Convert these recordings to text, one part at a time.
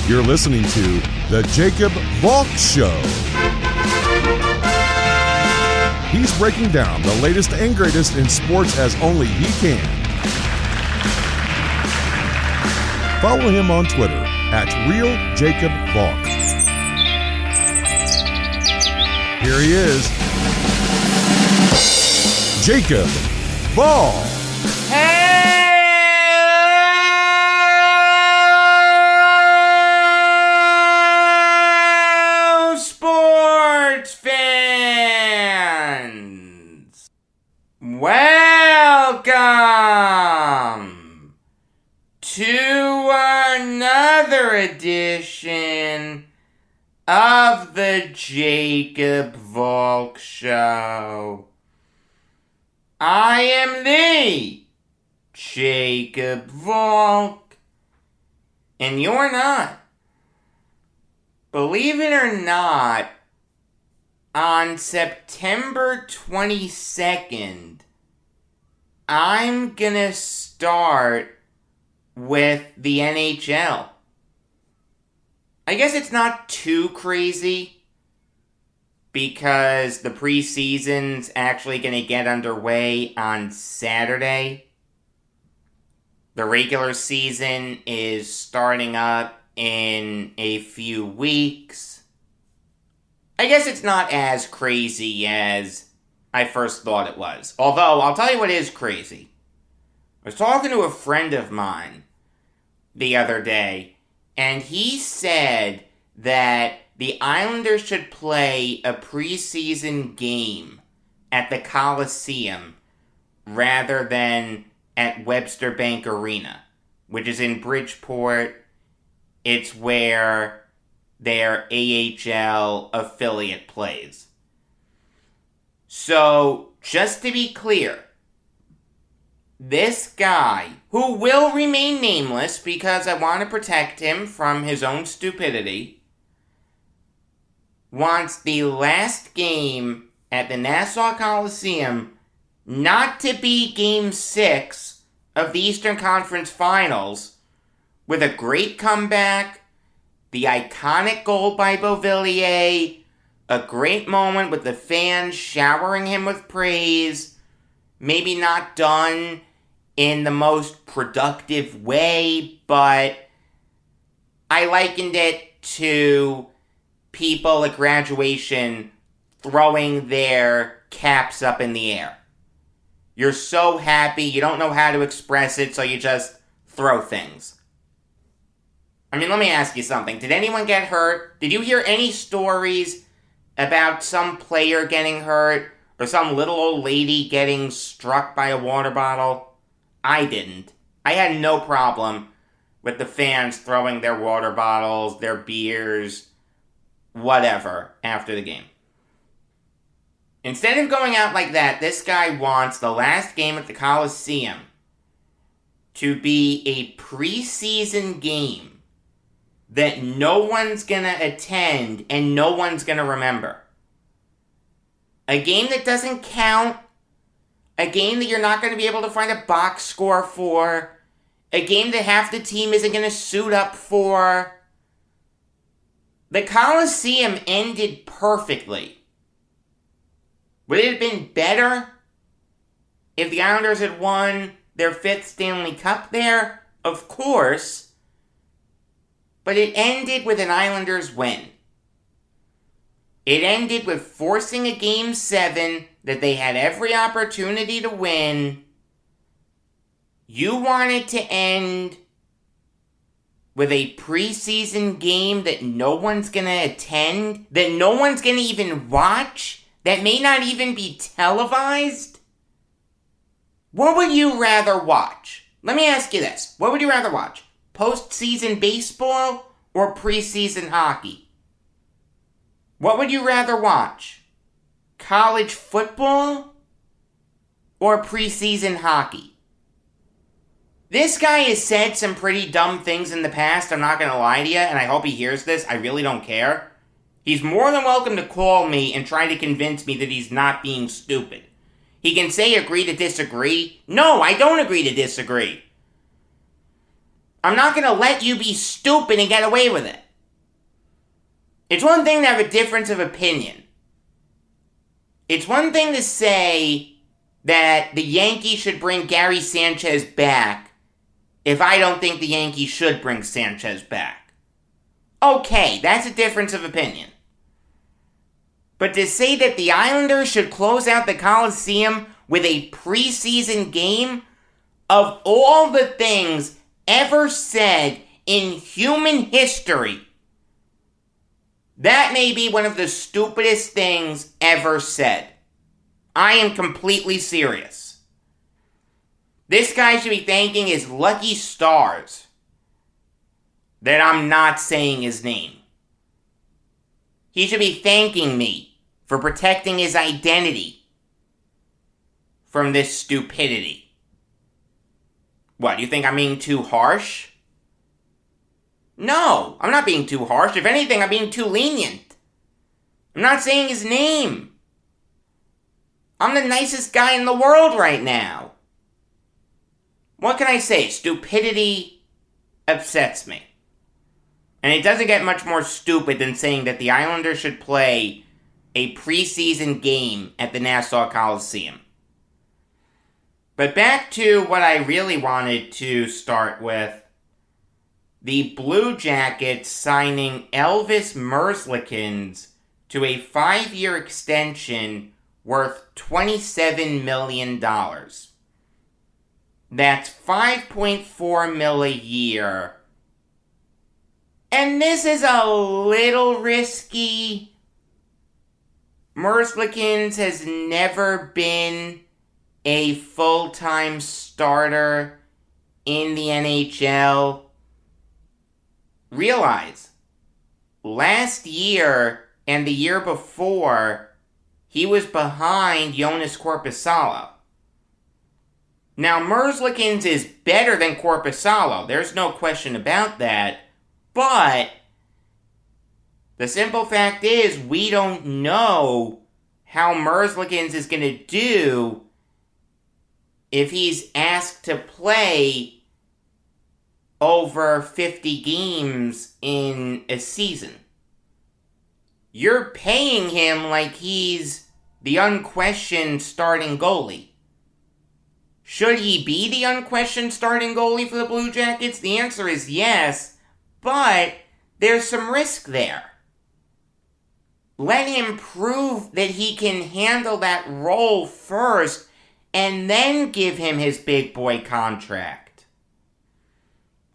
You're listening to The Jacob Valk Show. He's breaking down the latest and greatest in sports as only he can. Follow him on Twitter at RealJacobValk. Here he is, Jacob Valk. Hello, sports fans! Welcome to another edition of the Jacob Valk Show. I am the Jacob Valk, and you're not. Believe it or not, on September 22nd, I'm gonna start with the NHL. I guess it's not too crazy because the preseason's actually going to get underway on Saturday. The regular season is starting up in a few weeks. I guess it's not as crazy as I first thought it was. Although, I'll tell you what is crazy. I was talking to a friend of mine the other day, and he said that the Islanders should play a preseason game at the Coliseum rather than at Webster Bank Arena, which is in Bridgeport. It's where their AHL affiliate plays. So, just to be clear, this guy, who will remain nameless because I want to protect him from his own stupidity, wants the last game at the Nassau Coliseum not to be Game 6 of the Eastern Conference Finals with a great comeback, the iconic goal by Beauvillier, a great moment with the fans showering him with praise, maybe not done in the most productive way, but I likened it to people at graduation throwing their caps up in the air. You're so happy, you don't know how to express it, so you just throw things. I mean, let me ask you something. Did anyone get hurt? Did you hear any stories about some player getting hurt or some little old lady getting struck by a water bottle? I didn't. I had no problem with the fans throwing their water bottles, their beers, whatever, after the game. Instead of going out like that, this guy wants the last game at the Coliseum to be a preseason game that no one's gonna attend and no one's gonna remember. A game that doesn't count. A game that you're not going to be able to find a box score for. A game that half the team isn't going to suit up for. The Coliseum ended perfectly. Would it have been better if the Islanders had won their 5th Stanley Cup there? Of course. But it ended with an Islanders win. It ended with forcing a Game 7 that they had every opportunity to win. You want it to end with a preseason game that no one's going to attend, that no one's going to even watch, that may not even be televised? What would you rather watch? Let me ask you this. What would you rather watch? Postseason baseball or preseason hockey? What would you rather watch? College football or preseason hockey? This guy has said some pretty dumb things in the past, I'm not going to lie to you, and I hope he hears this. I really don't care. He's more than welcome to call me and try to convince me that he's not being stupid. He can say agree to disagree. No, I don't agree to disagree. I'm not going to let you be stupid and get away with it. It's one thing to have a difference of opinion. It's one thing to say that the Yankees should bring Gary Sanchez back if I don't think the Yankees should bring Sanchez back. Okay, that's a difference of opinion. But to say that the Islanders should close out the Coliseum with a preseason game, of all the things ever said in human history, that may be one of the stupidest things ever said. I am completely serious. This guy should be thanking his lucky stars that I'm not saying his name. He should be thanking me for protecting his identity from this stupidity. What, you think I'm being too harsh? No, I'm not being too harsh. If anything, I'm being too lenient. I'm not saying his name. I'm the nicest guy in the world right now. What can I say? Stupidity upsets me. And it doesn't get much more stupid than saying that the Islanders should play a preseason game at the Nassau Coliseum. But back to what I really wanted to start with. The Blue Jackets signing Elvis Merzlikins to a 5-year extension worth $27 million. That's $5.4 million a year. And this is a little risky. Merzlikins has never been a full-time starter in the NHL. Realize, last year and the year before, he was behind Joonas Korpisalo. Now, Merzlikins is better than Korpisalo. There's no question about that. But the simple fact is, we don't know how Merzlikins is going to do if he's asked to play over 50 games in a season. You're paying him like he's the unquestioned starting goalie. Should he be the unquestioned starting goalie for the Blue Jackets? The answer is yes, but there's some risk there. Let him prove that he can handle that role first, and then give him his big boy contract.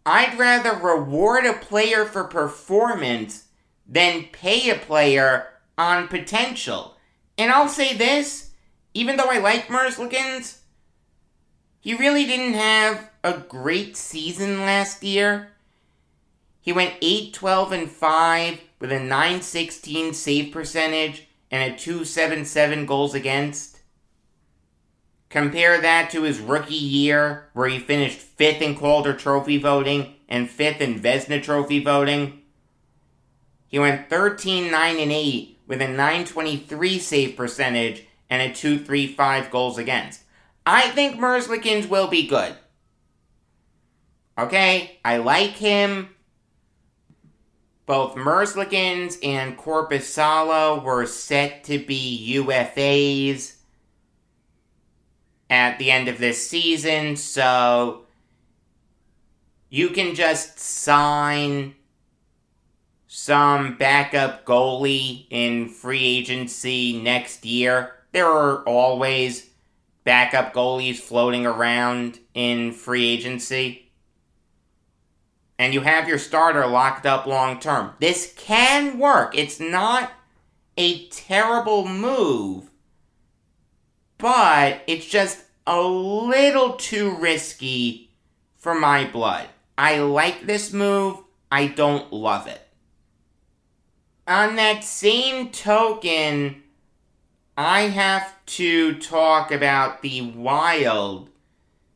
I'd rather reward a player for performance than pay a player on potential. And I'll say this, even though I like Merzlikins, he really didn't have a great season last year. He went 8-12-5 with a .916 save percentage and a .277 goals against. Compare that to his rookie year, where he finished 5th in Calder Trophy voting and 5th in Vezina Trophy voting. He went 13-9-8 with a .923 save percentage and a .235 goals against. I think Merzlikins will be good. Okay, I like him. Both Merzlikins and Korpisalo were set to be UFAs at the end of this season, so you can just sign some backup goalie in free agency next year. There are always backup goalies floating around in free agency. And you have your starter locked up long term. This can work. It's not a terrible move, but it's just a little too risky for my blood. I like this move. I don't love it. On that same token, I have to talk about the Wild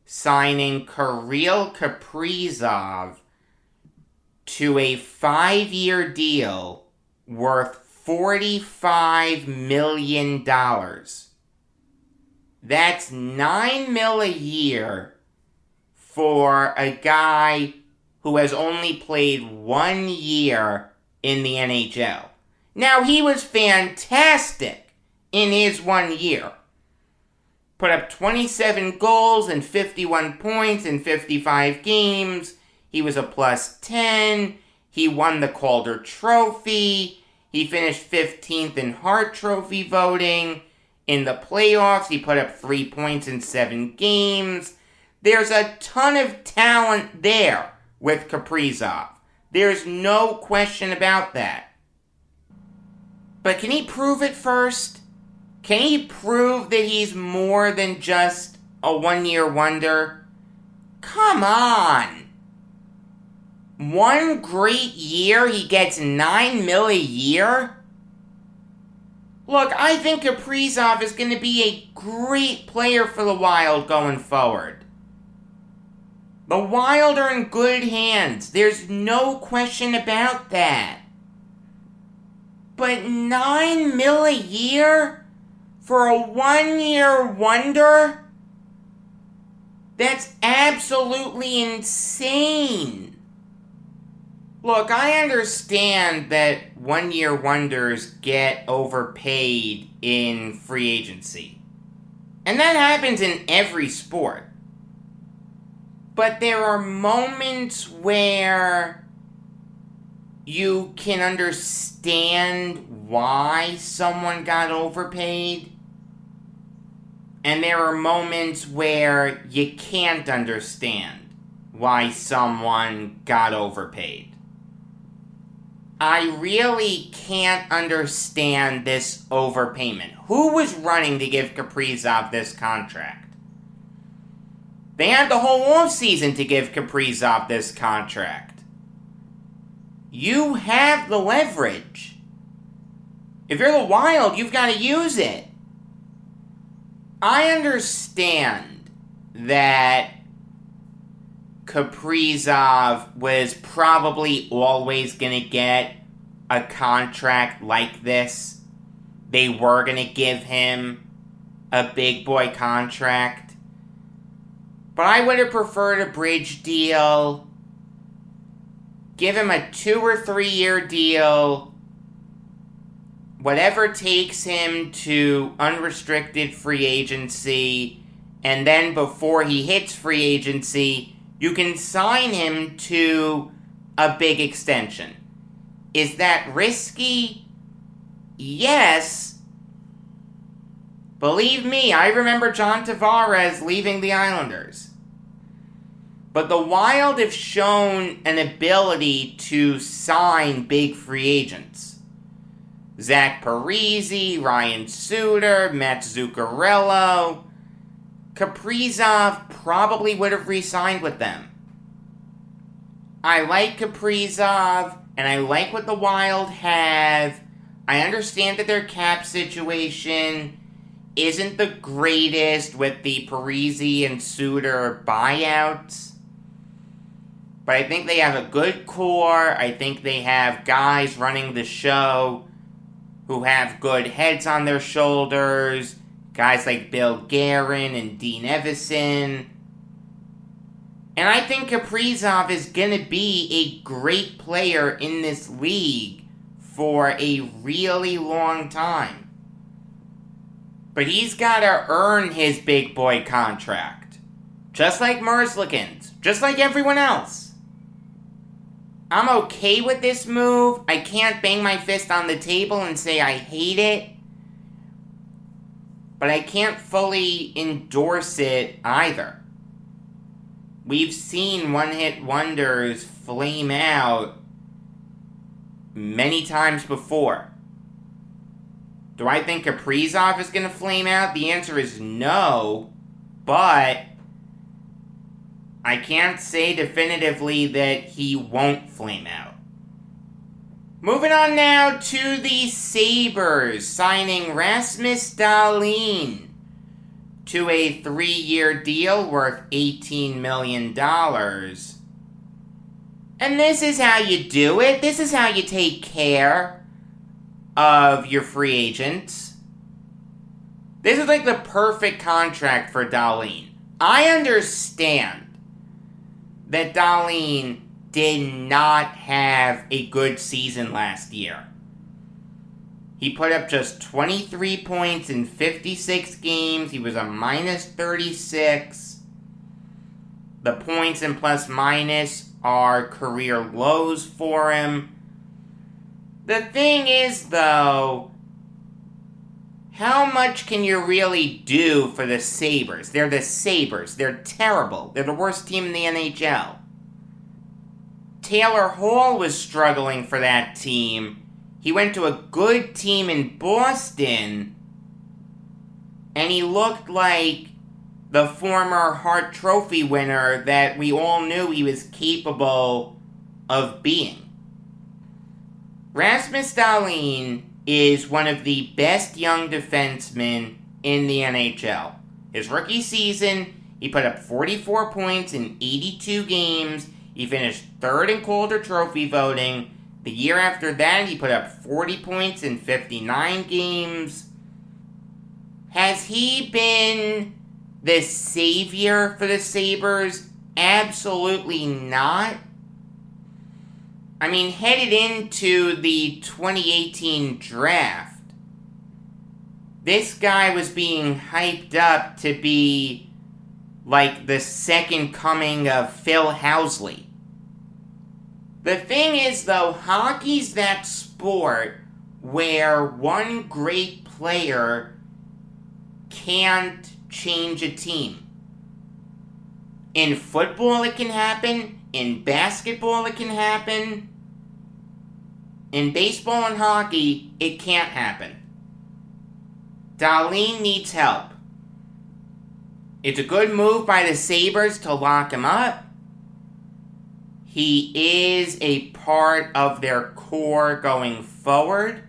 signing Kirill Kaprizov to a 5-year deal worth $45 million. That's $9 million a year for a guy who has only played 1 year in the NHL. Now, he was fantastic in his 1 year. Put up 27 goals and 51 points in 55 games. He was a +10. He won the Calder Trophy. He finished 15th in Hart Trophy voting. In the playoffs, he put up 3 points in 7 games. There's a ton of talent there with Kaprizov. There's no question about that. But can he prove it first? Can he prove that he's more than just a 1-year wonder? Come on! 1 great year, he gets $9 million a year? Look, I think Kaprizov is going to be a great player for the Wild going forward. The Wild are in good hands. There's no question about that. But $9 million a year? For a 1-year wonder? That's absolutely insane. Look, I understand that 1-year wonders get overpaid in free agency. And that happens in every sport. But there are moments where you can understand why someone got overpaid. And there are moments where you can't understand why someone got overpaid. I really can't understand this overpayment. Who was running to give Kaprizov this contract? They had the whole offseason to give Kaprizov this contract. You have the leverage. If you're the Wild, you've got to use it. I understand that Kaprizov was probably always going to get a contract like this. They were going to give him a big boy contract. But I would have preferred a bridge deal. Give him a 2 or 3 year deal. Whatever takes him to unrestricted free agency, and then before he hits free agency, you can sign him to a big extension. Is that risky? Yes. Believe me, I remember John Tavares leaving the Islanders. But the Wild have shown an ability to sign big free agents. Zach Parise, Ryan Suter, Matt Zuccarello. Kaprizov probably would have re-signed with them. I like Kaprizov, and I like what the Wild have. I understand that their cap situation isn't the greatest with the Parise and Suter buyouts. But I think they have a good core. I think they have guys running the show who have good heads on their shoulders. Guys like Bill Guerin and Dean Evison. And I think Kaprizov is going to be a great player in this league for a really long time. But he's got to earn his big boy contract. Just like Merzlikins. Just like everyone else. I'm okay with this move. I can't bang my fist on the table and say I hate it. But I can't fully endorse it either. We've seen one-hit wonders flame out many times before. Do I think Kaprizov is going to flame out? The answer is no. But I can't say definitively that he won't flame out. Moving on now to the Sabres, signing Rasmus Dahlin to a 3-year deal worth $18 million. And this is how you do it. This is how you take care of your free agents. This is like the perfect contract for Dahlin. I understand that Dahlin did not have a good season last year. He put up just 23 points in 56 games. He was a minus 36. The points and plus minus are career lows for him. The thing is, though, how much can you really do for the Sabres? They're the Sabres. They're terrible. They're the worst team in the NHL. Taylor Hall was struggling for that team. He went to a good team in Boston, and he looked like the former Hart Trophy winner that we all knew he was capable of being. Rasmus Dahlin is one of the best young defensemen in the NHL. His rookie season, he put up 44 points in 82 games. He finished third in Calder Trophy voting. The year after that, he put up 40 points in 59 games. Has he been the savior for the Sabres? Absolutely not. I mean, headed into the 2018 draft, this guy was being hyped up to be like the second coming of Phil Housley. The thing is, though, hockey's that sport where one great player can't change a team. In football, it can happen. In basketball, it can happen. In baseball and hockey, it can't happen. Dahlin needs help. It's a good move by the Sabres to lock him up. He is a part of their core going forward.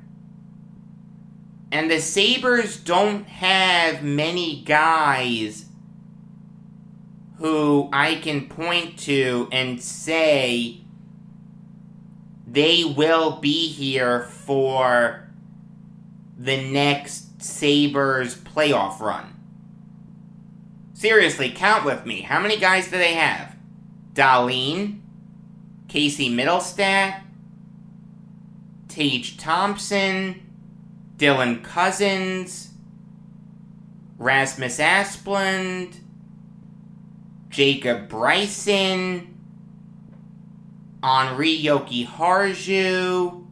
And the Sabres don't have many guys who I can point to and say they will be here for the next Sabres playoff run. Seriously, count with me. How many guys do they have? Dahlin, Casey Middlestat, Tage Thompson, Dylan Cousins, Rasmus Asplund, Jacob Bryson, Henri Jokiharju,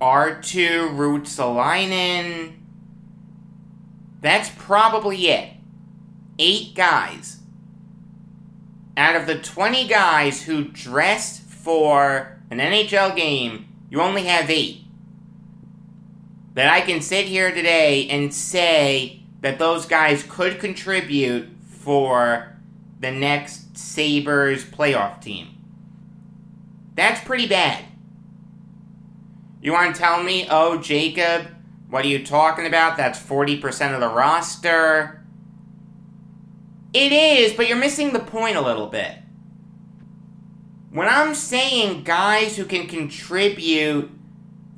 Arttu Ruotsalainen. That's probably it. 8 guys. Out of the 20 guys who dressed for an NHL game, you only have 8. That I can sit here today and say that those guys could contribute for the next Sabres playoff team. That's pretty bad. You want to tell me, oh, Jacob, what are you talking about? That's 40% of the roster. It is, but you're missing the point a little bit. When I'm saying guys who can contribute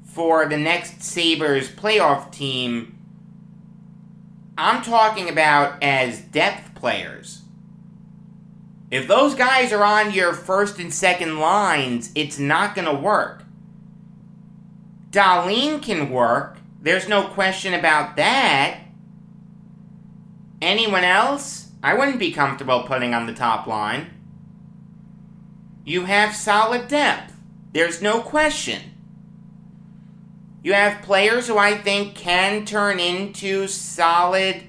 for the next Sabres playoff team, I'm talking about as depth players. If those guys are on your first and second lines, it's not going to work. Dahlin can work. There's no question about that. Anyone else? I wouldn't be comfortable putting on the top line. You have solid depth. There's no question. You have players who I think can turn into solid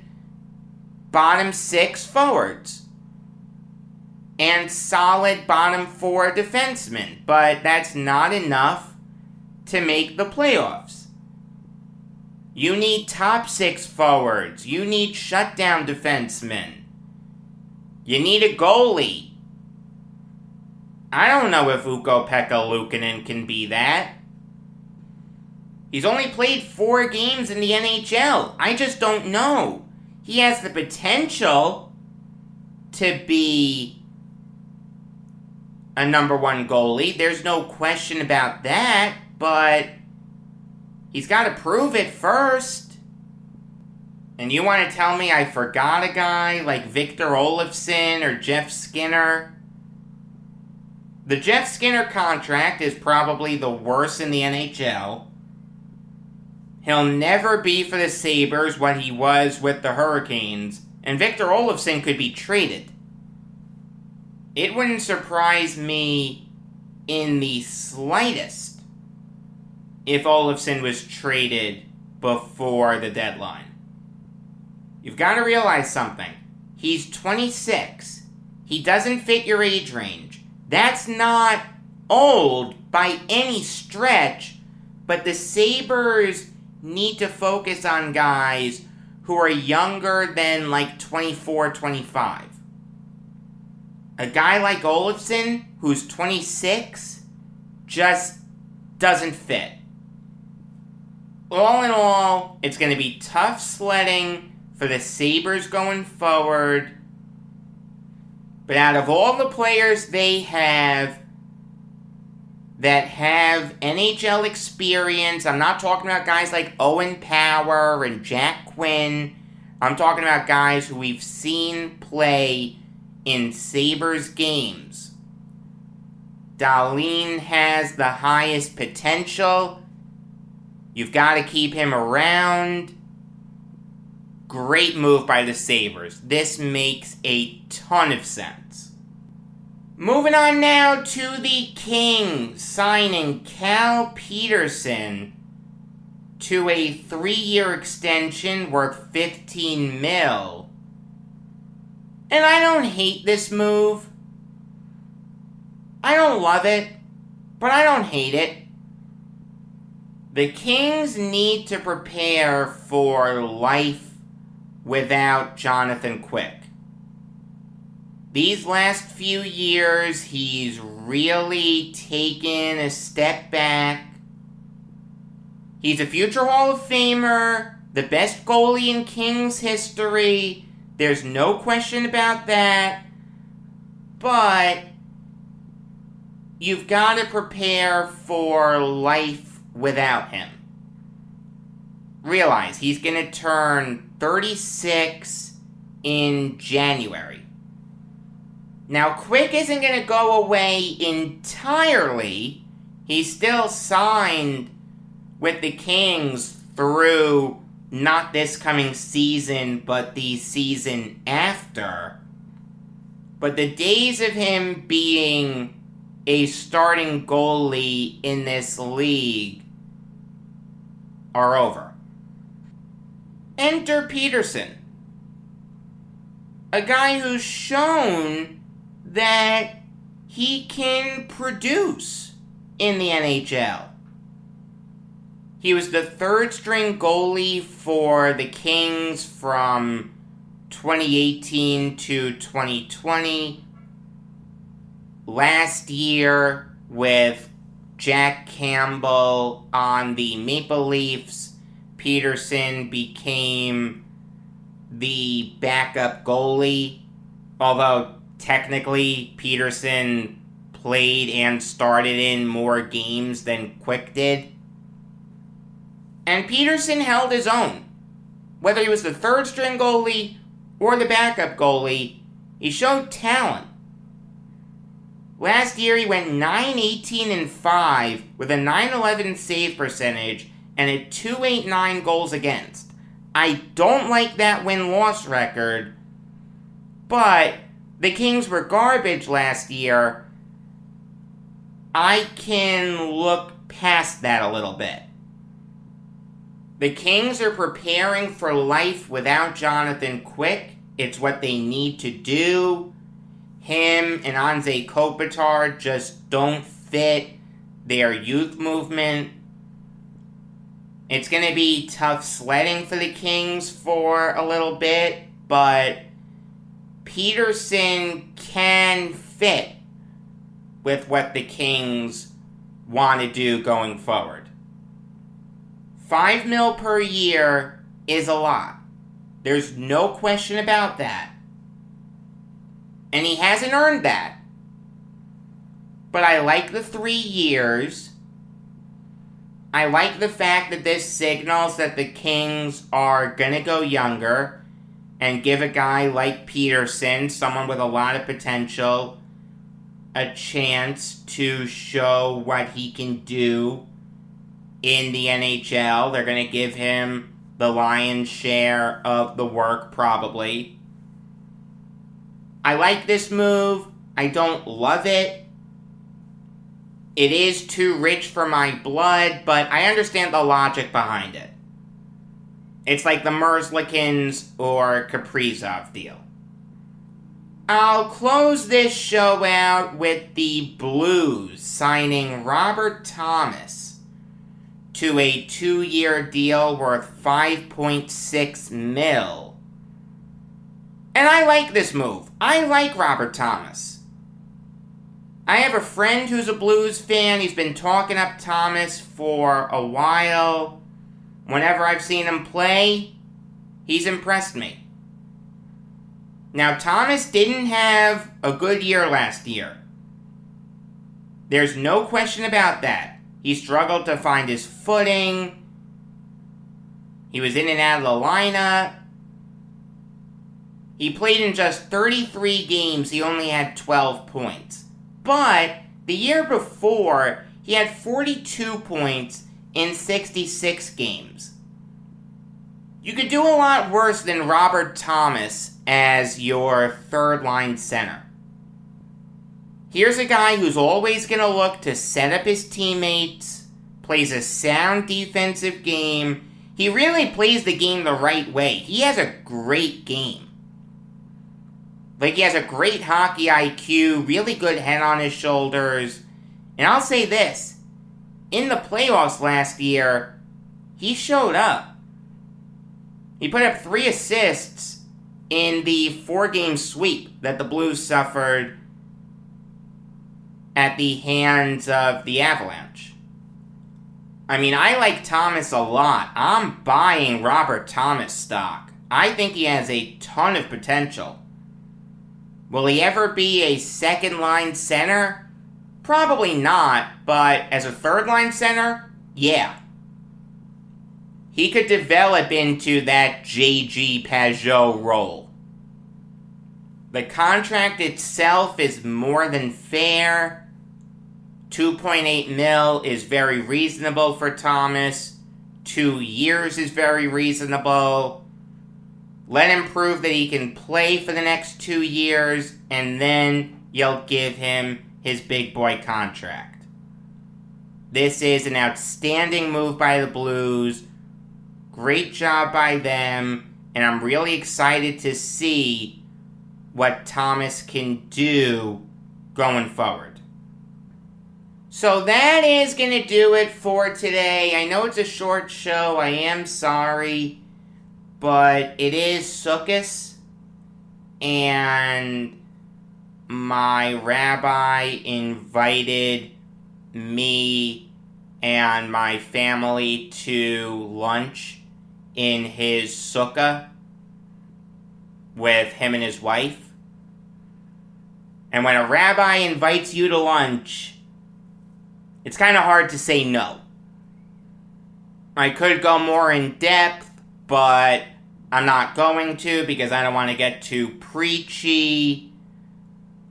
bottom 6 forwards. And solid bottom 4 defensemen. But that's not enough to make the playoffs. You need top 6 forwards. You need shutdown defensemen. You need a goalie. I don't know if Ukko-Pekka Luukkonen can be that. He's only played 4 games in the NHL. I just don't know. He has the potential to be a number 1 goalie. There's no question about that, but he's got to prove it first. And you want to tell me I forgot a guy like Victor Olofsson or Jeff Skinner? The Jeff Skinner contract is probably the worst in the NHL. He'll never be for the Sabres what he was with the Hurricanes, and Victor Olofsson could be traded. It wouldn't surprise me in the slightest if Olofsson was traded before the deadline. You've got to realize something. He's 26. He doesn't fit your age range. That's not old by any stretch, but the Sabres need to focus on guys who are younger than like 24, 25. A guy like Olofsson, who's 26, just doesn't fit. All in all, it's going to be tough sledding for the Sabres going forward. But out of all the players they have that have NHL experience, I'm not talking about guys like Owen Power and Jack Quinn. I'm talking about guys who we've seen play in Sabres games. Dahlin has the highest potential. You've got to keep him around. Great move by the Sabres. This makes a ton of sense. Moving on now to the Kings, signing Cal Peterson to a 3-year extension worth $15 million. And I don't hate this move. I don't love it, but I don't hate it. The Kings need to prepare for life without Jonathan Quick. These last few years, he's really taken a step back. He's a future Hall of Famer, the best goalie in Kings history. There's no question about that. But you've got to prepare for life without him. Realize he's going to turn 36 in January. Now, Quick isn't going to go away entirely. He's still signed with the Kings through not this coming season, but the season after. But the days of him being a starting goalie in this league are over. Enter Peterson, a guy who's shown that he can produce in the NHL. He was the third-string goalie for the Kings from 2018 to 2020. Last year, with Jack Campbell on the Maple Leafs, Peterson became the backup goalie, although technically Peterson played and started in more games than Quick did. And Peterson held his own. Whether he was the third-string goalie or the backup goalie, he showed talent. Last year he went 9-18-5 with a .911 save percentage and a .289 goals against. I don't like that win-loss record, but the Kings were garbage last year. I can look past that a little bit. The Kings are preparing for life without Jonathan Quick. It's what they need to do. Him and Anze Kopitar just don't fit their youth movement. It's going to be tough sledding for the Kings for a little bit, but Peterson can fit with what the Kings want to do going forward. $5 million per year is a lot. There's no question about that. And he hasn't earned that. But I like the 3 years. I like the fact that this signals that the Kings are going to go younger and give a guy like Peterson, someone with a lot of potential, a chance to show what he can do in the NHL. They're going to give him the lion's share of the work, probably. I like this move. I don't love it. It is too rich for my blood, but I understand the logic behind it. It's like the Merzlikins or Kaprizov deal. I'll close this show out with the Blues signing Robert Thomas to a 2-year deal worth $5.6 million. And I like this move. I like Robert Thomas. I have a friend who's a Blues fan. He's been talking up Thomas for a while. Whenever I've seen him play, he's impressed me. Now, Thomas didn't have a good year last year. There's no question about that. He struggled to find his footing. He was in and out of the lineup. He played in just 33 games. He only had 12 points. But the year before, he had 42 points in 66 games. You could do a lot worse than Robert Thomas as your third-line center. Here's a guy who's always going to look to set up his teammates, plays a sound defensive game. He really plays the game the right way. He has a great game. Like, he has a great hockey IQ, really good head on his shoulders. And I'll say this, in the playoffs last year, he showed up. He put up 3 assists in the 4-game sweep that the Blues suffered at the hands of the Avalanche. I mean, I like Thomas a lot. I'm buying Robert Thomas stock. I think he has a ton of potential. Will he ever be a second-line center? Probably not, but as a third-line center, yeah. He could develop into that J.G. Pageau role. The contract itself is more than fair. $2.8 million is very reasonable for Thomas. 2 years is very reasonable. Let him prove that he can play for the next 2 years, and then you'll give him his big boy contract. This is an outstanding move by the Blues. Great job by them, and I'm really excited to see what Thomas can do going forward. So that is going to do it for today. I know it's a short show. I am sorry. But it is Sukkot, and my rabbi invited me and my family to lunch in his sukkah with him and his wife. And when a rabbi invites you to lunch, it's kind of hard to say no. I could go more in depth, but I'm not going to because I don't want to get too preachy.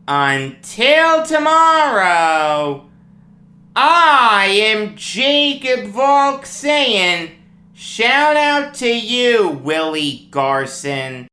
Until tomorrow, I am Jacob Valk saying, shout out to you, Willie Garson.